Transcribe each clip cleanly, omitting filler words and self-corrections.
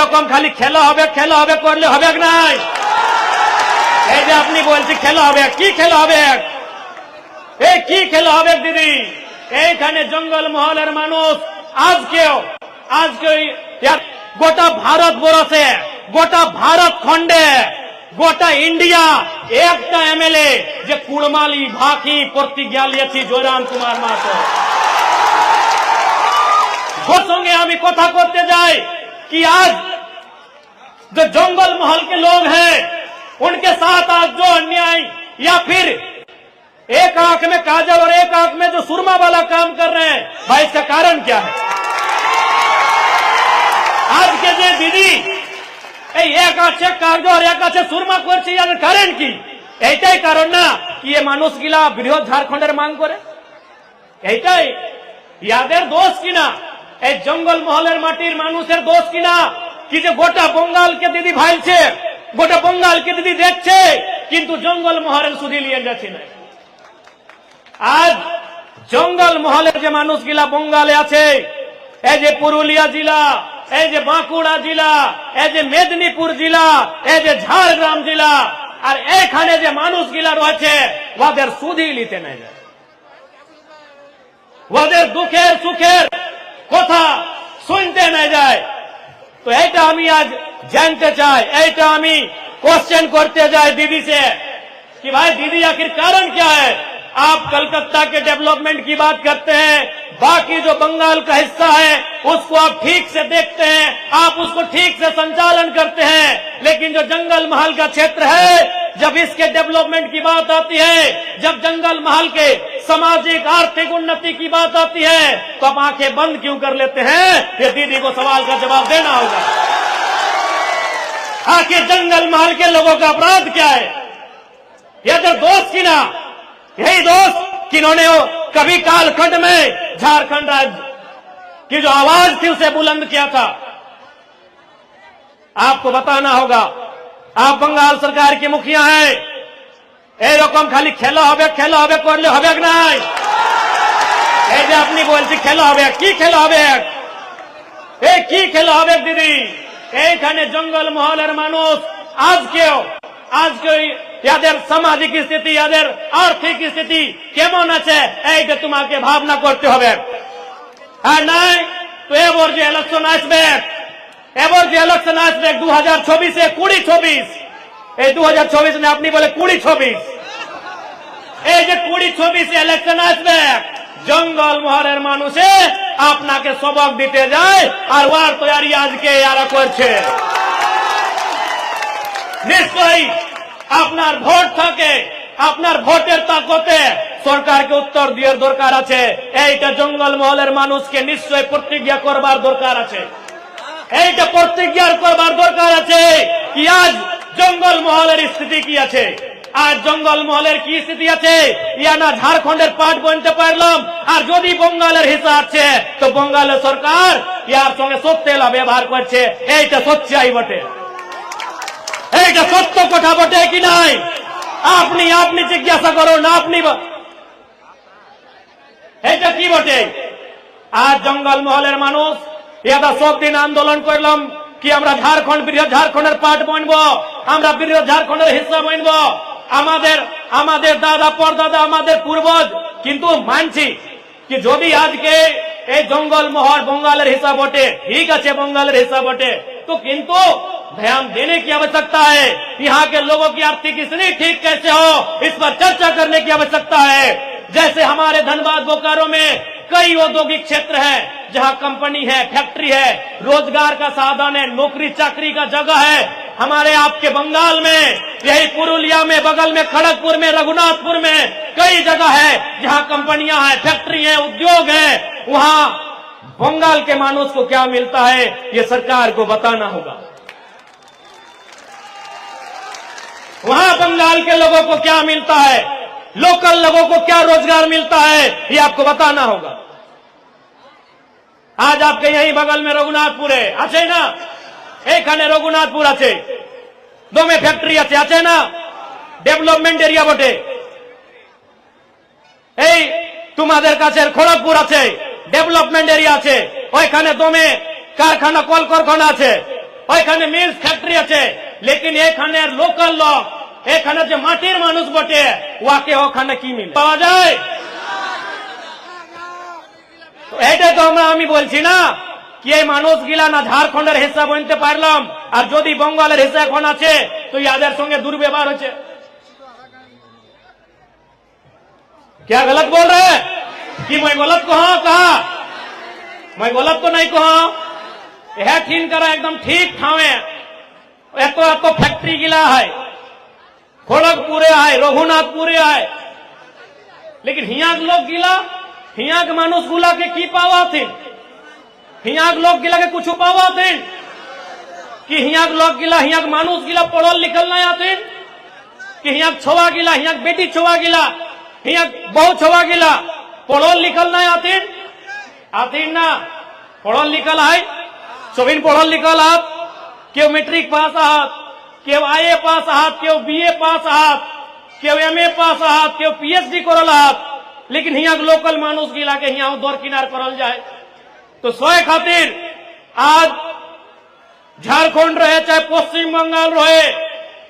এইরকম খালি খেলা হবে করলে হবে নাই। এই যে আপনি বলছি খেলা হবে, কি খেলা হবে, এই কি খেলা হবে দিদি? এইখানে জঙ্গল মহলের মানুষ আজকে গোটা ভারতবর্ষে, গোটা ভারত খণ্ডে, গোটা ইন্ডিয়া একটা এমএলএ যে কুড়মালি ভাকি প্রতিজ্ঞা নিয়েছি জয়রাম কুমার মাহাতো। ওর সঙ্গে আমি কথা করতে যাই कि आज जो जंगल महल के लोग हैं उनके साथ आज जो अन्याय या फिर एक आंख में काजल और एक आंख में जो सुरमा वाला काम कर रहे हैं, भाई इसका कारण क्या है? आज के जो दीदी एक आंखे कागज और एक आंखे सुरमा করছে এর কারণ কি? এইটাই কারণ না কি এই মানুষগুলা বৃহৎ ঝাড়খণ্ডের মাং করে? এইটাই ইয়াদের দোষ কিনা? এই জঙ্গল মহলের মাটির মানুষের দোষ কিনা কি যে গোটা বঙ্গালকে দিদি ভাইলছে, গোটা বঙ্গালকে দিদি দেখছে, কিন্তু জঙ্গল মহলের সুধি নিয়ে যাচ্ছে না। আজ জঙ্গল মহলের যে মানুষগুলা বঙ্গালে আছে, এই যে পুরুলিয়া জেলা, এই যে বাঁকুড়া জেলা, এই যে মেদিনীপুর জেলা, এই যে ঝাড়গ্রাম জেলা, আর এখানে যে মানুষগুলা রয়েছে ওদের সুধি নিতে নাই যায়, ওদের দুঃখের সুখের কথা শুনতে না যায়। তো এটা আমি আজ जानते चाहे, ऐसा আমি क्वेश्चन करते जाए दीदी से कि भाई दीदी आखिर कारण क्या है? आप कलकत्ता के डेवलपमेंट की बात करते हैं, बाकी जो बंगाल का हिस्सा है उसको आप ठीक से देखते हैं, आप उसको ठीक से संचालन करते हैं, लेकिन जो जंगल महल का क्षेत्र है, जब इसके डेवलपमेंट की बात आती है, जब जंगल महल के सामाजिक आर्थिक उन्नति की बात आती है, तो आप आंखें बंद क्यों कर लेते हैं? ये दीदी को सवाल का जवाब देना होगा। आखिर जंगल महल के लोगों का अपराध क्या है? यह जो दोस्त की ना, यही दोस्त किन्होंने कभी कालखंड में झारखंड राज्य की जो आवाज थी उसे बुलंद किया था। आपको बताना होगा, आप बंगाल सरकार के मुखिया हैं, এরকম খালি খেলা হবে করলে হবে নাই। এই যে আপনি বলছি খেলা হবে, কি খেলা হবে, এই কি খেলা হবে দিদি? এইখানে জঙ্গল মহলের মানুষ আজকে ইয়াদের সামাজিক স্থিতি, ইয়াদের আর্থিক স্থিতি কেমন আছে এইটা তোমাকে ভাবনা করতে হবে। আর নাই তো এবার যে ইলেকশন আসবে, 2024-এ 20-24, এই 2024 না, আপনি বলে 20-24, এই যে 20-24 ইলেকশন আসবে, জঙ্গল মহলের মানুষে আপনাকে সবক দিতে যায়, আর ওয়ার তৈরি আজকে এরা করছে। নিশ্চয়ই আপনার ভোট থাকে, আপনার ভোটের তাকতে সরকারকে উত্তর দেওয়ার দরকার আছে। এইটা জঙ্গল মহলের মানুষকে নিশ্চয় প্রতিজ্ঞা করবার দরকার আছে, এইটা প্রতিজ্ঞা করবার দরকার আছে কি আজ জঙ্গল মহলের স্থিতি কি আছে, আজ জঙ্গল মহলের কি স্থিতি আছে, ইয়া না ঝাড়খণ্ডের পার্ট বনতে পারলাম, আর যদি বঙ্গালের হিসা আছে তো বঙ্গালের সরকার ইয়ার সঙ্গে সত্যেলা ব্যবহার করছে। এইটা সচ্চাই বটে, এইটা সত্য কথা বটে কি নাই? আপনি জিজ্ঞাসা করুন, আপনি এটা কি বটে? আজ জঙ্গল মহলের মানুষ এটা সব দিন আন্দোলন করলাম কি আমরা বৃহৎ ঝাড়খণ্ডের পার্ট বনবো, আমরা বৃহৎ ঝাড়খণ্ডের হিস্সা বনবো, আমাদের দাদা পরদাদা আমাদের পূর্বজ। কিন্তু মানছি कि যদি আজকে এই জঙ্গল মহল बंगालेर हिस्सा बटे, ठीक है बंगालेर हिस्सा बटे, तो किंतु ध्यान देने की आवश्यकता है। यहाँ के लोगों की आर्थिक स्थिति ठीक कैसे हो, इस पर चर्चा करने की आवश्यकता है। जैसे हमारे धनबाद बोकारो में कई औद्योगिक क्षेत्र है जहाँ कंपनी है, फैक्ट्री है, रोजगार का साधन है, नौकरी चाकरी का जगह है। हमारे आपके बंगाल में यही पुरुलिया में, बगल में खड़गपुर में, रघुनाथपुर में कई जगह है जहाँ कंपनियां हैं, फैक्ट्री है, उद्योग है। वहाँ बंगाल के मानुष को क्या मिलता है ये सरकार को बताना होगा। वहाँ बंगाल के लोगों को क्या मिलता है, लोकल लोगों को क्या रोजगार मिलता है, ये आपको बताना होगा। आज आपके यही बगल में रघुनाथपुर है, আছে না? এখানে রঘুনাথপুর আছে, দমে ফ্যাক্টরি আছে না? ডেভেলপমেন্ট এরিয়া বটে। এই তোমাদের কাছে খড়গপুর আছে, ডেভেলপমেন্ট এরিয়া আছে, ওইখানে দমে কারখানা কলকারখানা আছে। ওইখানে মিলস ফ্যাক্টরি আছে, লেকিন এখানে লোকাল লোক, এখানে যে মাটির মানুষ বটে, ওকে ওখানে কি মিল পাওয়া যায়? এটা তো আমি বলছি না কি এই মানুষগুলা না ঝাড়খণ্ডের হিসাব বলতে পারলাম, আর যদি বঙ্গালের হিসাব এখন আছে তো ইয়াদের সঙ্গে দুর্ব্যবহার হচ্ছে। क्या गलत बोल रहे हैं कि मैं गलत कहा? मैं गलत तो नहीं कहा। यह ठीक करा एकदम ठीक ठावे। एक तो फैक्ट्री गिला है, खड़गपुरे है, रघुनाथपुरे है, लेकिन हिया के लोग गिला, हिया के मानुष गुला के की पावा थे, हिया के लोग गिला के कुछ पावा थे कि हिया के लोग गिला, हिया के मानुष गिला पढ़ल लिखल नहीं आते कि हिया के छुआ गिला, हिया के बेटी छुआ गिला, हिया बहुत छुआ गिला पढ़ल लिखल नहीं आते ना। पढ़ल लिखल है, सबिन पढ़ल लिखल हाथ, क्यों मैट्रिक पास हाथ, क्यों आईए पास हाथ, क्यों बीए पास हाथ, क्यों एमए पास हाथ, क्यों पीएचडी करल हाथ, लेकिन हिया के लोकल मानुष गिला के हिया दौर किनार करल जाए। तो सोए खातिर आज झारखंड रहे चाहे पश्चिम बंगाल रहे,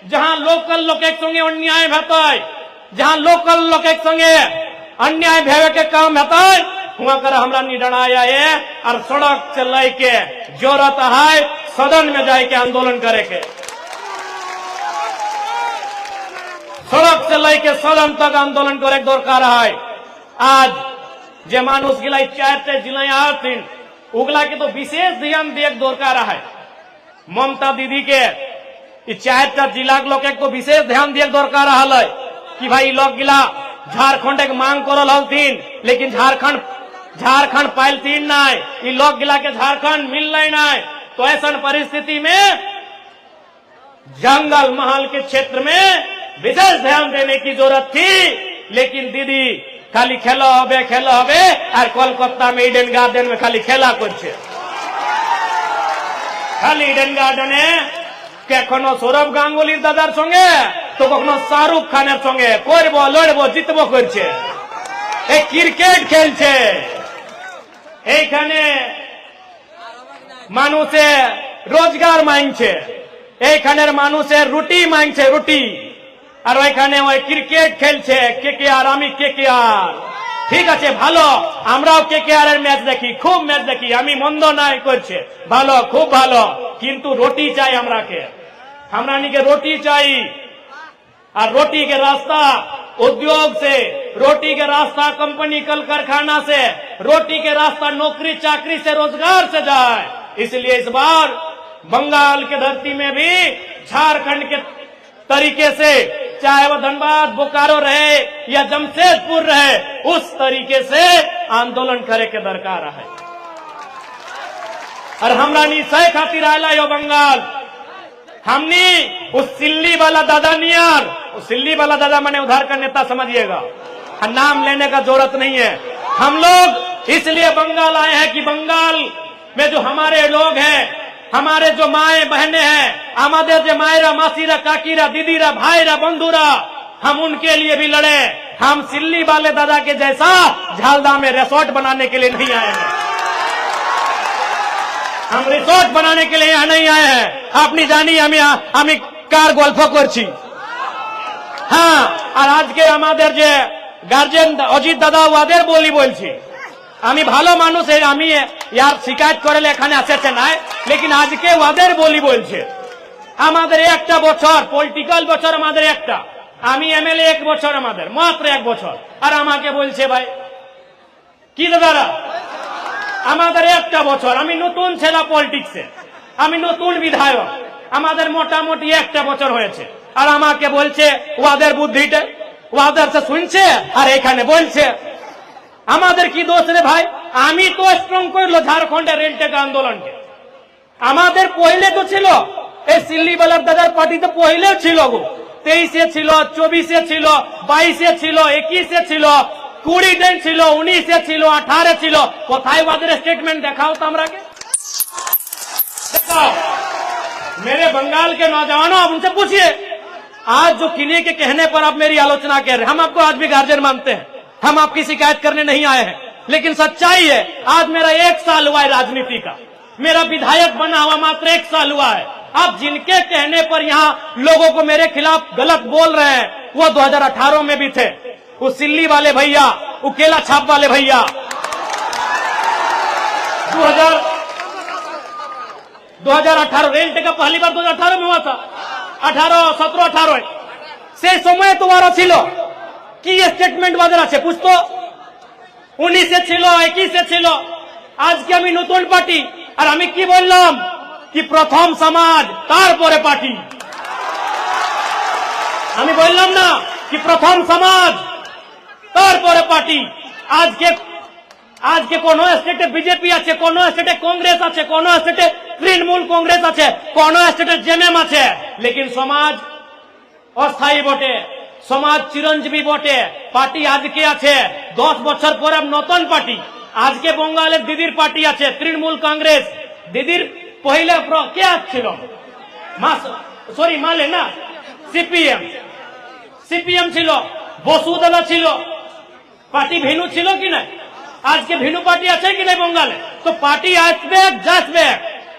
जहां लोकल लोग एक संगे अन्याय होता है, जहां लोकल लोग एक संगे अन्याय भेवे के काम होता है, हुआ कर हमरा निडर आया है और सड़क से लेके जरूरत है सदन में जाके आंदोलन करे के, सड़क से लेके सदन तक आंदोलन करे दरकार है। आज जे मानुष गिला 4टे जिला आते उगला के तो विशेष ध्यान दिए दरकार है। ममता दीदी के 4टा जिला के लोग तो विशेष ध्यान दिए दरकार है कि भाई लोग गिला झारखंड के मांग करल हलतीन, लेकिन झारखंड पाइलतीन नहीं, ये लोग गिला के झारखंड मिल नहीं। तो ऐसा परिस्थिति में जंगल महल के क्षेत्र में विशेष ध्यान देने की जरूरत थी, लेकिन दीदी खाली खेलो हबे और कोलकाता में इडेन गार्डन में खाली खेला करछे, खाली इडेन गार्डने कखनो सौरभ गांगुलीर दादार संगे तो कखनो शाहरुख खानेर संगे करबो लड़बो जितबो करछे, এই ক্রিকেট খেলছে। এইখানে মানুষে রোজগার মাংছে, এইখানের মানুষের রুটি মাংছে রুটি, আর ওইখানে ওই ক্রিকেট খেলছে কেকেআর, আমি কেকেআর। ঠিক আছে ভালো, আমরাও কেকেআর এর ম্যাচ দেখি, খুব ম্যাচ দেখি, আমি মন্দ নাই করছে, ভালো খুব ভালো, কিন্তু रोटी চাই আমরাকে, हमरानी रोटी चाहिए। और रोटी के रास्ता उद्योग से, रोटी के रास्ता कंपनी कल कारखाना से, रोटी के रास्ता नौकरी चाकरी से, रोजगार से जाए। इसलिए इस बार बंगाल के धरती में भी झारखंड के तरीके से, चाहे वो धनबाद बोकारो रहे या जमशेदपुर रहे, उस तरीके से आंदोलन करे के दरकार है। और हमरानी सह खातिर आयला यो बंगाल, हमने उस सिल्ली वाला दादा नियर, उस सिल्ली वाला दादा मैंने उधार का नेता समझिएगा, नाम लेने का जरूरत नहीं है। हम लोग इसलिए बंगाल आए हैं कि बंगाल में जो हमारे लोग हैं, हमारे जो माए बहने हैं, हमारे जो मायरा मासीरा काकीरा दीदीरा भाईरा बंधुरा, हम उनके लिए भी लड़े। हम सिल्ली वाले दादा के जैसा झालदा में रिसोर्ट बनाने के लिए नहीं आए हैं, हम रिसोर्ट बनाने के लिए यहाँ नहीं आए हैं। अपनी जानी हमें कार गल्प करছি। हाँ, और आज के हमारे जे गार्जियन अजित दादा ওদের বলি বলছি, আমি ভালো মানুষ, আমি यार शिकायत করলে এখানে আসেছে না, लेकिन आज के ওদের বলি বলছে আমাদের একটা বছর পলিটিক্যাল বছর, আমাদের একটা, আমি এমএলএ 1 বছর, আমাদের মাত্র 1 বছর, আর আমাকে বলছে ভাই কি দাদারা আমাদের একটা বছর, আমি নতুন ছেলে পলিটিক্সে, আমি নতুন বিধায়ক, আমাদের মোটামুটি একটা বছর হয়েছে, আর আমাকে বলছে ওদের বুদ্ধিটা ওদের সে শুনছে আর এখানে বলছে। আমাদের কি দোষ রে ভাই? আমি তো স্ট্রং করলো ঝাড়খণ্ডের রেলটেক আন্দোলনকে, আমাদের পहिले তো ছিল এই সিল্লিবালার দাদার পার্টি, তো পহিলেও ছিল গো, 23-এ ছিল, 24-এ ছিল, 22-এ ছিল, 21-এ ছিল, 20 दिन ছিল, 19-এ ছিল, 18-এ ছিল। কোথায় ওদের स्टेटमेंट দেখাও তো আমরাকে, দেখাও। मेरे बंगाल के नौजवानों, आप उनसे पूछिए, आज जो किन्हीं के कहने पर आप मेरी आलोचना कर रहे हैं, हम आपको आज भी गार्जियन मानते हैं, हम आपकी शिकायत करने नहीं आए हैं, लेकिन सच्चाई है आज मेरा 1 साल हुआ है राजनीति का, मेरा विधायक बना हुआ मात्र 1 साल हुआ है। आप जिनके कहने पर यहाँ लोगों को मेरे खिलाफ गलत बोल रहे हैं, वो 2018 में भी थे। वो सिल्ली वाले भैया, वो केला छाप वाले भैया 2018 रेल टेका पहली बार 2018 में हुआ था। 17-18 से समय तुम्हारा ছিল কি স্টেটমেন্ট বাজার আছে বুঝতো 19 ছিল 21 ছিল। আজকে আমি নতুন পার্টি, আর আমি কি বললাম কি প্রথম সমাজ তারপরে পার্টি। আমি বললাম না কি প্রথম সমাজ তারপরে পার্টি। আজকে কোন স্টেটে বিজেপি আছে, কোন স্টেটে কংগ্রেস আছে, কোন স্টেটে তৃণমূল কংগ্রেস আছে, কোন স্টেটে জেএমএম আছে, লেকিন সমাজ অস্থায়ী বটে, সমাজ চিরঞ্জীবী বটে। পার্টি আজকে আছে, 10 বছর পরে নতুন পার্টি। আজকে বঙ্গালের দিদির পার্টি আছে তৃণমূল কংগ্রেস। দিদির পহিলে কে ছিল মালে না সিপিএম ছিল, বসুদলা ছিল, পার্টি ভিনু ছিল কি না? আজকে ভিনু পার্টি আছে কি না বঙ্গালে? তো পার্টি আসবে যাসবে,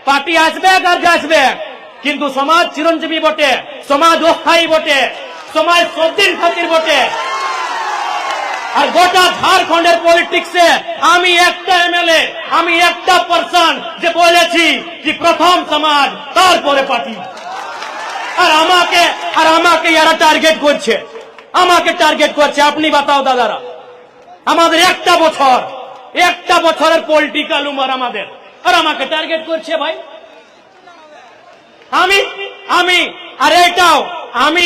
পার্টি আসবে আর যাসবে, কিন্তু সমাজ চিরঞ্জীবী বটে, সমাজ অস্থায়ী বটে, সমাজ সবদিন খাতির বটে। আর গোটা ঝাড়খণ্ডের পলিটিক্সে আমি একটা এমএলএ, আমি একটা পার্সন যে বলেছি যে প্রথম সমাজ তারপরে পার্টি। আর আমাকে এরা টার্গেট করছে, আমাকে টার্গেট করছে। আপনি বাতাও দাদারা, আমাদের একটা বছরের পলিটিক্যাল উমার আমাদের, আর আমাকে টার্গেট করছে ভাই। আমি আর এটাও আমি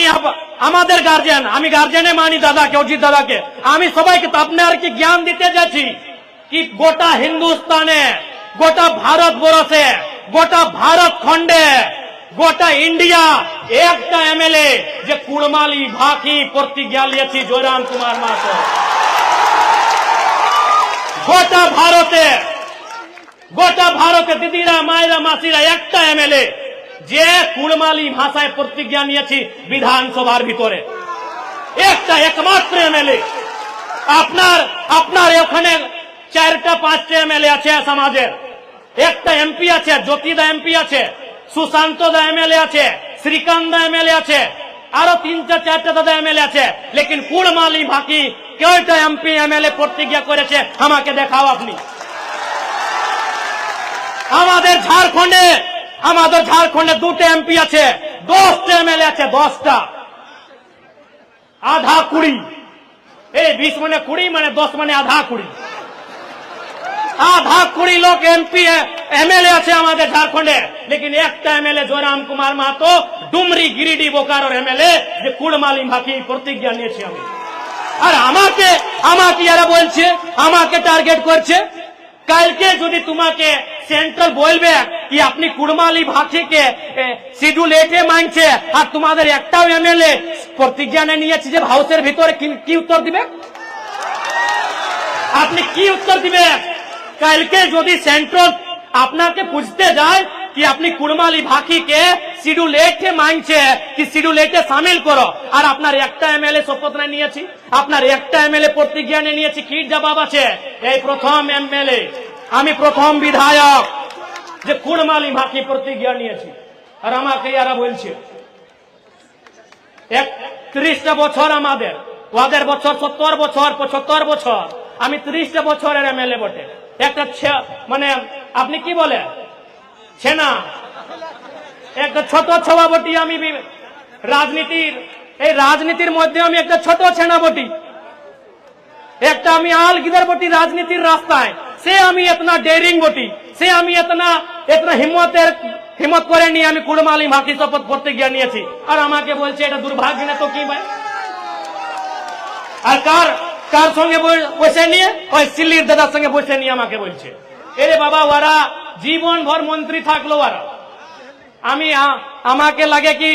আমাদের গার্জিয়ান, আমি গার্জিয়ানে মানি দাদাকে, অজিত দাদাকে। আমি সবাইকে আপনার কি জ্ঞান দিতে যাচ্ছি কি গোটা হিন্দুস্তানে, গোটা ভারতবর্ষে, গোটা ভারত খণ্ডে, গোটা ইন্ডিয়া একটা এমএলএ যে কুড়মালি ভাকি প্রতিজ্ঞা নিয়েছি জয়রাম কুমার মাহাতো। গোটা ভারতে দিদিরা, মায়েরা, মাসিরা একটা এমএলএ যে কুড়মালি ভাষায় প্রতিজ্ঞা নিয়েছি বিধানসভার ভিতরে, একটা একমাত্র এমএলএ। আপনার ওখানে 4টা-5টা এমএলএ আছে সমাজের, একটা এমপি আছে, জ্যোতিদা এমপি আছে, সুশান্ত দা এমএলএ আছে, শ্রীকান্ত দা এমএলএ আছে, আরো 3-4টা দাদা এমএলএ আছে, লেকিন কুড়মালি ভাকি কয়টা এমপি এমএলএ প্রতিজ্ঞা করেছে আমাকে দেখাও আপনি। আমাদের ঝাড়খণ্ডে 2টা এমপি আছে, 10টা এমএলএ আছে, 10টা, আধা 20। এই 20 মানে 20 মানে 10 মানে আধা 20, আধা 20 লোক এমপি এমএলএ আছে আমাদের ঝাড়খণ্ডে, লেকিন একটা এমএলএ জয়রাম কুমার মাহাতো ডুমরি গিরিডি বোকারোর এমএলএ যে কুড়মালি ভাকি প্রতিজ্ঞা নিয়েছি আমি। আর আমাকে এরা বলছে, আমাকে টার্গেট করছে। কালকে যদি তোমাকে সেন্ট্রাল বলবে কি আপনি কুড়মালি ভাষীকে শিডিউল 8-এ মানছে, আর তোমাদের একটাও এমএলএ প্রতিজ্ঞা নিয়েছে যে হাউসের ভিতরে, কি উত্তর দিবে? আপনি কি উত্তর দিবে? কালকে যদি সেন্ট্রাল আপনাকে বুঝতে যায় কি আপনি কুড়মালি ভাষীকে শিডিউল 8-এ মানছে কি শিডিউল 8-এ সামিল করো, আর আপনার একটা এমএলএ শপথ নিয়েছি, আপনার একটা এমএলএ প্রতিজ্ঞা নিয়েছি, কি জবাব আছে? এই প্রথম এমএলএ, আমি প্রথম বিধায়ক যে কুড়মালি ভাষী প্রতিজ্ঞা নিয়েছি। আর আমাকে এরা বলছে 30টা বছর আমাদের, ওদের বছর 70 বছর, 75 বছর, আমি 30টা বছরের এমএলএ বটে। একটা মানে আপনি কি বলে ছেনা, একটা ছোট ছোয়া বটি। আমি রাজনীতির মধ্যে আমি একটা ছোট ছেনা বটি, একটা আমি আল গিদার বটি রাজনীতির রাস্তায়। সে আমি এতনা ডেরিং বটি, সে আমি এতনা হিম্মত করে নিয়ে আমি কুড়মালি ভাষী শপথ প্রতিজ্ঞা নিয়েছি। আর আমাকে বলছে এটা দুর্ভাগ্য না তো কি ভাই? আর কার সঙ্গে বসে নিয়ে? ওই সিল্লির দাদার সঙ্গে বসে নিয়ে আমাকে বলছে এরে বাবা ওরা জীবন ভর মন্ত্রী থাকলো ওরা। আমাকে লাগে কি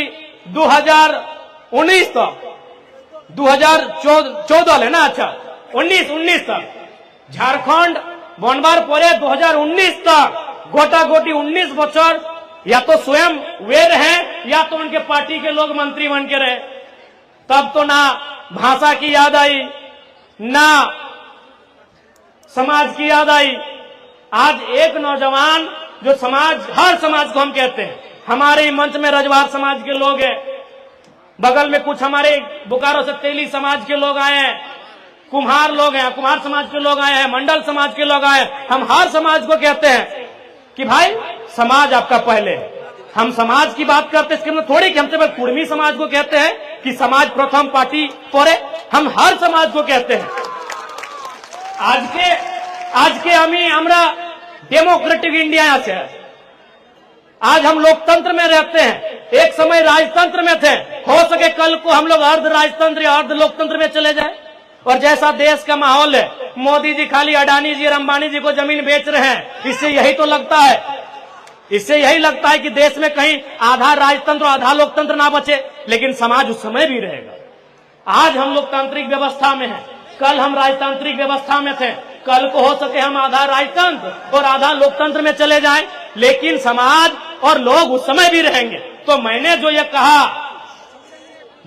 2019 তক, 2014 না, আচ্ছা 19 तक झारखंड बनवार परे 2019 तक गोटा गोटी 19 बच्चर या तो स्वयं वे रहे या तो उनके पार्टी के लोग मंत्री बन के रहे। तब तो ना भाषा की याद आई, ना समाज की याद आई। आज एक नौजवान जो समाज, हर समाज को हम कहते हैं। हमारे मंच में रजवार समाज के लोग हैं, बगल में कुछ हमारे बोकारो से तेली समाज के लोग आए हैं, कुम्हार लोग हैं, कुम्हार समाज के लोग आए हैं, मंडल समाज के लोग आए हैं। हम हर समाज को कहते हैं कि भाई समाज आपका पहले। हम समाज की बात करते हैं, इसके मतलब थोड़ी कि हमसे कुर्मी समाज को कहते हैं कि समाज प्रथम पार्टी परे। हम हर समाज को कहते हैं। आज के हमरा डेमोक्रेटिक इंडिया से आज हम लोकतंत्र में रहते हैं। एक समय राजतंत्र में थे, हो सके कल को हम लोग अर्ध राजतंत्र या अर्ध लोकतंत्र में चले जाए। और जैसा देश का माहौल है, मोदी जी खाली अडानी जी और अंबानी जी को जमीन बेच रहे हैं, इससे यही तो लगता है, इससे यही लगता है कि देश में कहीं आधा राजतंत्र आधा लोकतंत्र ना बचे। लेकिन समाज उस समय भी रहेगा। आज हम लोकतांत्रिक व्यवस्था में हैं, कल हम राजतांत्रिक व्यवस्था में थे, कल को हो सके हम आधा राजतंत्र और आधा लोकतंत्र में चले जाएं, लेकिन समाज और लोग उस समय भी रहेंगे। तो मैंने जो ये कहा,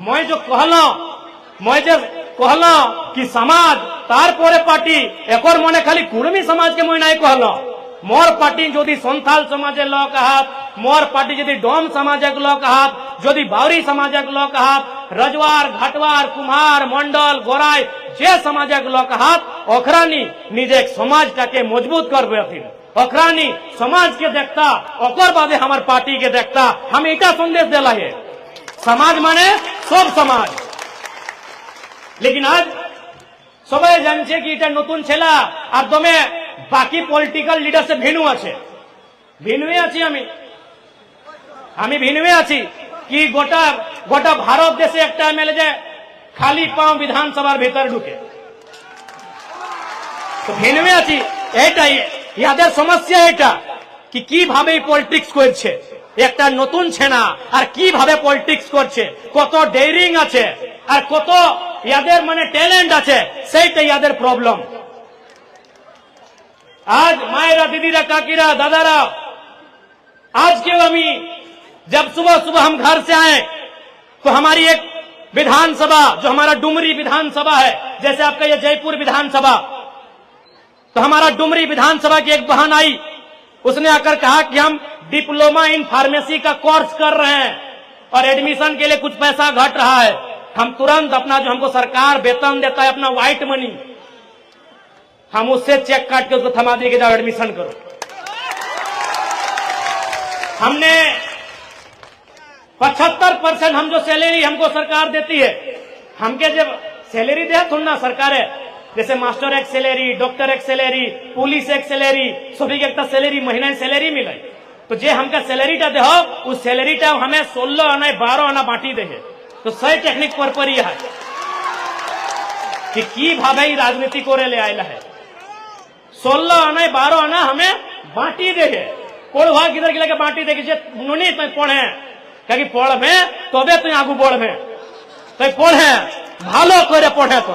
मैं जो कहला कि समाज तार परे पार्टी एक और मने खाली कुर्मी समाज के मैं नहीं कहला। मोर पार्टी যদি সন্থাল সমাজের লোক আহাত, মোর পার্টি যদি ডোম সমাজের লোক আহাত, যদি বাউরি সমাজের লোক আহাত, रजवार घाटवार कुम्हार मंडल गोराई जे समाजक लोक आहात, ओखरानी निजे समाजटाके मजबूत करबे, ओखरानी समाज के देखता, ओकर बादे हमार पार्टी के देखता। हम एटा संदेश देला है, समाज माने सब समाज। लेकिन आज सबाई जानছে कि এটা নতুন ছেলা আর দমে বাকি পলিটিক্যাল লিডার সে ভিন্ন আছে। ভিন্নই আছি আমি ভিন্নই আছি कि গোটা ভারত দেশে একটা এমএলএ যে খালি পাও বিধানসভার ভিতর ঢুকে, তো ভিন্নই আছি। এটাই ইয়াদের সমস্যা, এটা कि কিভাবে পলিটিক্স করছে একটা নতুন ছেনা, আর কিভাবে পলিটিক্স করছে, কত ডেয়ারিং আছে আর কত ইয়াদের মানে ট্যালেন্ট আছে, সেইটাই ইয়াদের প্রবলেম। आज मायरा दीदीरा काकीरा दादारा, आज के हमी जब सुबह सुबह हम घर से आए तो हमारी एक विधानसभा जो हमारा डुमरी विधानसभा है, जैसे आपका ये जयपुर विधानसभा, तो हमारा डुमरी विधानसभा की एक बहन आई, उसने आकर कहा कि हम डिप्लोमा इन फार्मेसी का कोर्स कर रहे हैं और एडमिशन के लिए कुछ पैसा घट रहा है। हम तुरंत अपना जो हमको सरकार वेतन देता है अपना व्हाइट मनी, हम उससे चेक काट के उसको थमा दिए कि जाओ एडमिशन करो। हमने 75% हम जो सैलरी हमको सरकार देती है, हमके जब सैलरी दे थोड़ा ना सरकार है, जैसे मास्टर एक सैलरी, डॉक्टर एक सैलरी, पुलिस एक सैलरी, सभी के एक सैलरी महीना सैलरी मिले, तो जे हमका सैलरीटा दे हो उस सैलरीटा हमें 16 आना 12 आना बांटी दे। तो सही टेक्निक पर यह है कि भावे राजनीति करे ले आयला है, 16 आना 12 आना हमें बांटी दे। पढ़वा किधर के बांटी दे, नुनी तो पढ़े क्या पढ़े तबे तुम आगू बढ़े, तो पढ़े भालो करे पढ़े तो